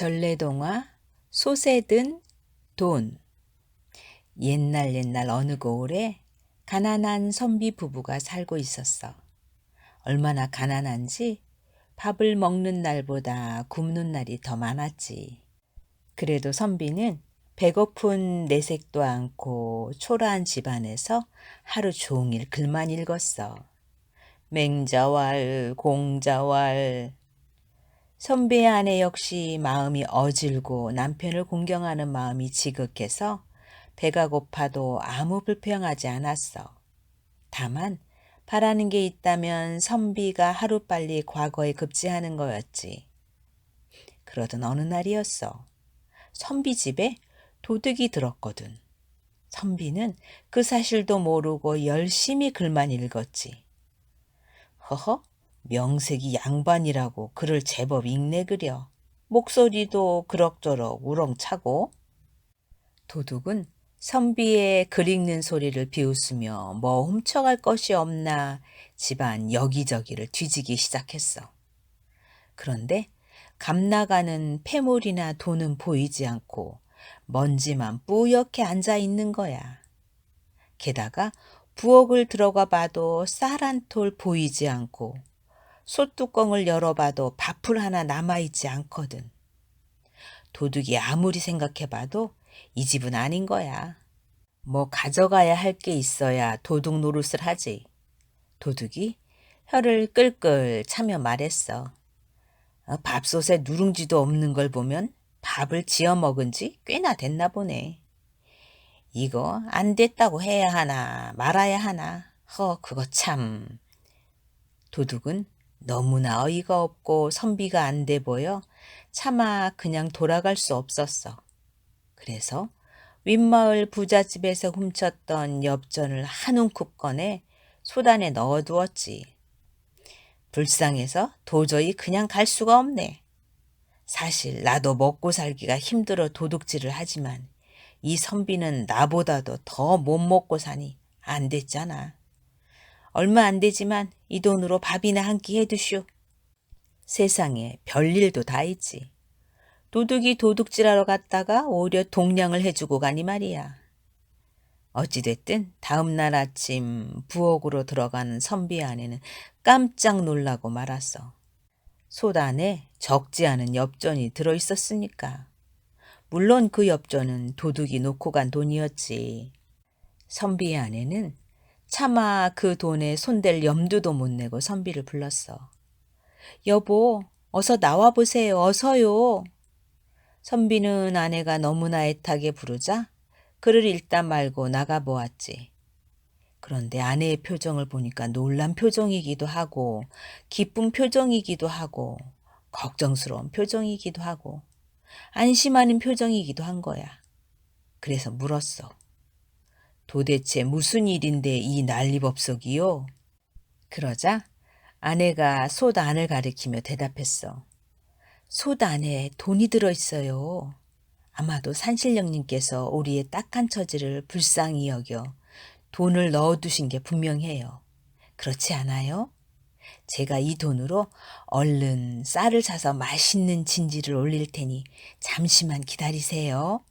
전래동화 솥에 든 돈. 옛날 어느 고을에 가난한 선비 부부가 살고 있었어. 얼마나 가난한지 밥을 먹는 날보다 굶는 날이 더 많았지. 그래도 선비는 배고픈 내색도 않고 초라한 집안에서 하루 종일 글만 읽었어. 맹자왈 공자왈. 선비의 아내 역시 마음이 어질고 남편을 공경하는 마음이 지극해서 배가 고파도 아무 불평하지 않았어. 다만 바라는 게 있다면 선비가 하루빨리 과거에 급제하는 거였지. 그러던 어느 날이었어. 선비 집에 도둑이 들었거든. 선비는 그 사실도 모르고 열심히 글만 읽었지. 허허? 명색이 양반이라고 글을 제법 읽네 그려. 목소리도 그럭저럭 우렁차고. 도둑은 선비의 글 읽는 소리를 비웃으며 뭐 훔쳐갈 것이 없나 집안 여기저기를 뒤지기 시작했어. 그런데 감나가는 폐물이나 돈은 보이지 않고 먼지만 뿌옇게 앉아 있는 거야. 게다가 부엌을 들어가 봐도 쌀 한 톨 보이지 않고 솥뚜껑을 열어봐도 밥풀 하나 남아있지 않거든. 도둑이 아무리 생각해봐도 이 집은 아닌 거야. 뭐 가져가야 할 게 있어야 도둑 노릇을 하지. 도둑이 혀를 끌끌 차며 말했어. 밥솥에 누룽지도 없는 걸 보면 밥을 지어 먹은 지 꽤나 됐나 보네. 이거 안 됐다고 해야 하나 말아야 하나. 그거 참. 도둑은 너무나 어이가 없고 선비가 안 돼 보여 차마 그냥 돌아갈 수 없었어. 그래서 윗마을 부잣집에서 훔쳤던 엽전을 한 움큼 꺼내 소단에 넣어두었지. 불쌍해서 도저히 그냥 갈 수가 없네. 사실 나도 먹고 살기가 힘들어 도둑질을 하지만 이 선비는 나보다도 더 못 먹고 사니 안 됐잖아. 얼마 안 되지만 이 돈으로 밥이나 한 끼 해두쇼. 세상에 별일도 다 있지. 도둑이 도둑질하러 갔다가 오히려 동냥을 해주고 가니 말이야. 어찌됐든 다음 날 아침 부엌으로 들어가는 선비 아내는 깜짝 놀라고 말았어. 솥 안에 적지 않은 엽전이 들어있었으니까. 물론 그 엽전은 도둑이 놓고 간 돈이었지. 선비의 아내는 차마 그 돈에 손댈 염두도 못 내고 선비를 불렀어. 여보, 어서 나와보세요. 어서요. 선비는 아내가 너무나 애타게 부르자 그를 읽다 말고 나가보았지. 그런데 아내의 표정을 보니까 놀란 표정이기도 하고 기쁜 표정이기도 하고 걱정스러운 표정이기도 하고 안심하는 표정이기도 한 거야. 그래서 물었어. 도대체 무슨 일인데 이 난리법석이요? 그러자 아내가 솥 안을 가리키며 대답했어. 솥 안에 돈이 들어있어요. 아마도 산신령님께서 우리의 딱한 처지를 불쌍히 여겨 돈을 넣어두신 게 분명해요. 그렇지 않아요? 제가 이 돈으로 얼른 쌀을 사서 맛있는 진지를 올릴 테니 잠시만 기다리세요.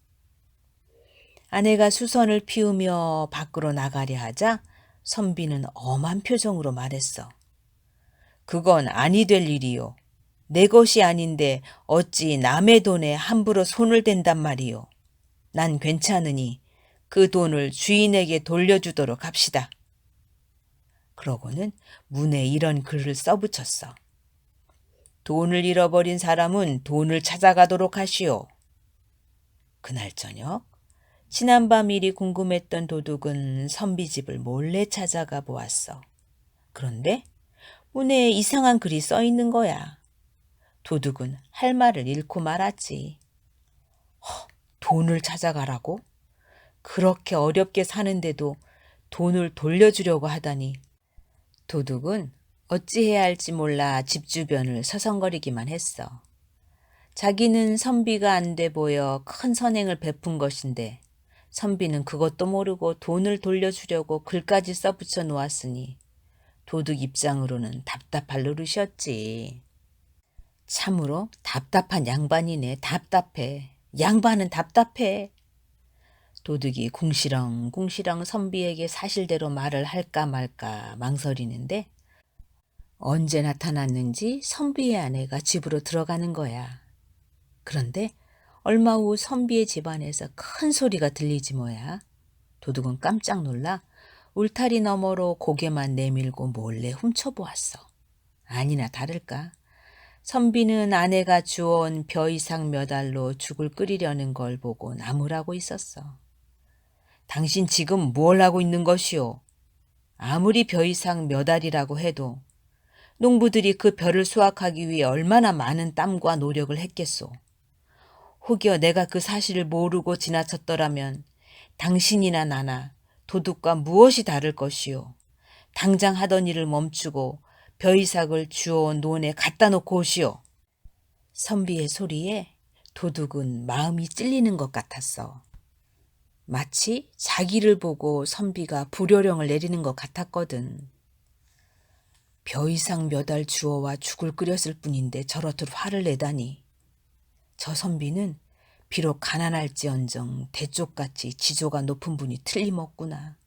아내가 수선을 피우며 밖으로 나가려 하자 선비는 엄한 표정으로 말했어. 그건 아니 될 일이요. 내 것이 아닌데 어찌 남의 돈에 함부로 손을 댄단 말이요. 난 괜찮으니 그 돈을 주인에게 돌려주도록 합시다. 그러고는 문에 이런 글을 써붙였어. 돈을 잃어버린 사람은 돈을 찾아가도록 하시오. 그날 저녁 지난밤 일이 궁금했던 도둑은 선비 집을 몰래 찾아가 보았어. 그런데 문에 이상한 글이 써 있는 거야. 도둑은 할 말을 잃고 말았지. 돈을 찾아가라고? 그렇게 어렵게 사는데도 돈을 돌려주려고 하다니. 도둑은 어찌해야 할지 몰라 집 주변을 서성거리기만 했어. 자기는 선비가 안 돼 보여 큰 선행을 베푼 것인데 선비는 그것도 모르고 돈을 돌려주려고 글까지 써붙여 놓았으니 도둑 입장으로는 답답할 노릇이었지. 참으로 답답한 양반이네. 답답해. 양반은 답답해. 도둑이 궁시렁궁시렁 선비에게 사실대로 말을 할까 말까 망설이는데 언제 나타났는지 선비의 아내가 집으로 들어가는 거야. 그런데 얼마 후 선비의 집안에서 큰 소리가 들리지 뭐야. 도둑은 깜짝 놀라 울타리 너머로 고개만 내밀고 몰래 훔쳐보았어. 아니나 다를까. 선비는 아내가 주워온 벼 이상 몇 알로 죽을 끓이려는 걸 보고 나무라고 있었어. 당신 지금 뭘 하고 있는 것이오? 아무리 벼 이상 몇 알이라고 해도 농부들이 그 벼를 수확하기 위해 얼마나 많은 땀과 노력을 했겠소. 혹여 내가 그 사실을 모르고 지나쳤더라면 당신이나 나나 도둑과 무엇이 다를 것이오. 당장 하던 일을 멈추고 벼이삭을 주워온 논에 갖다 놓고 오시오. 선비의 소리에 도둑은 마음이 찔리는 것 같았어. 마치 자기를 보고 선비가 불효령을 내리는 것 같았거든. 벼이삭 몇 알 주워와 죽을 끓였을 뿐인데 저렇듯 화를 내다니. 저 선비는 비록 가난할지언정 대쪽같이 지조가 높은 분이 틀림없구나.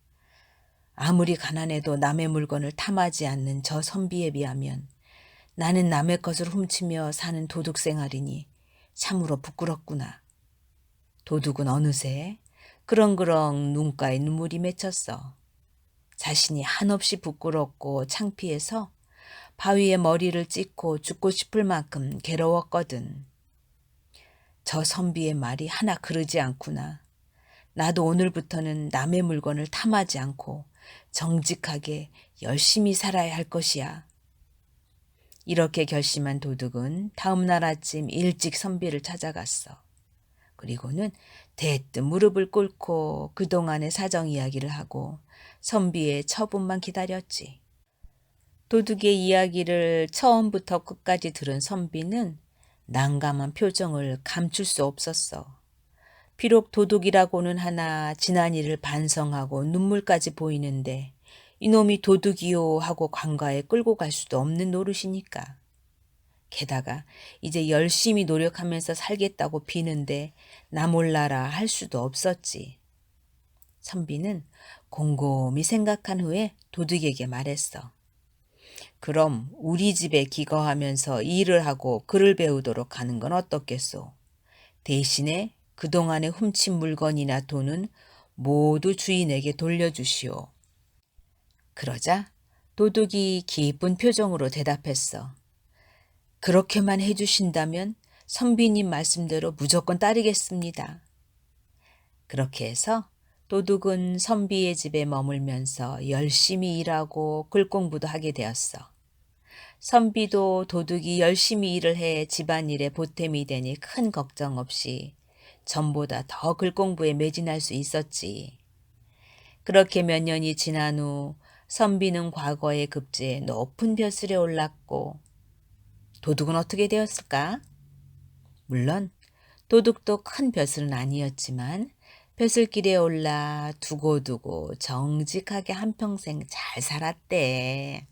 아무리 가난해도 남의 물건을 탐하지 않는 저 선비에 비하면 나는 남의 것을 훔치며 사는 도둑 생활이니 참으로 부끄럽구나. 도둑은 어느새 그렁그렁 눈가에 눈물이 맺혔어. 자신이 한없이 부끄럽고 창피해서 바위에 머리를 찍고 죽고 싶을 만큼 괴로웠거든. 저 선비의 말이 하나 그르지 않구나. 나도 오늘부터는 남의 물건을 탐하지 않고 정직하게 열심히 살아야 할 것이야. 이렇게 결심한 도둑은 다음 날 아침 일찍 선비를 찾아갔어. 그리고는 대뜸 무릎을 꿇고 그동안의 사정 이야기를 하고 선비의 처분만 기다렸지. 도둑의 이야기를 처음부터 끝까지 들은 선비는 난감한 표정을 감출 수 없었어. 비록 도둑이라고는 하나 지난 일을 반성하고 눈물까지 보이는데 이놈이 도둑이요 하고 관가에 끌고 갈 수도 없는 노릇이니까. 게다가 이제 열심히 노력하면서 살겠다고 비는데 나 몰라라 할 수도 없었지. 선비는 곰곰이 생각한 후에 도둑에게 말했어. 그럼 우리 집에 기거하면서 일을 하고 글을 배우도록 하는 건 어떻겠소? 대신에 그동안에 훔친 물건이나 돈은 모두 주인에게 돌려주시오. 그러자 도둑이 기쁜 표정으로 대답했어. 그렇게만 해주신다면 선비님 말씀대로 무조건 따르겠습니다. 그렇게 해서 도둑은 선비의 집에 머물면서 열심히 일하고 글 공부도 하게 되었어. 선비도 도둑이 열심히 일을 해 집안일에 보탬이 되니 큰 걱정 없이 전보다 더 글 공부에 매진할 수 있었지. 그렇게 몇 년이 지난 후 선비는 과거에 급제해 높은 벼슬에 올랐고 도둑은 어떻게 되었을까? 물론 도둑도 큰 벼슬은 아니었지만 벼슬길에 올라 두고두고 정직하게 한평생 잘 살았대.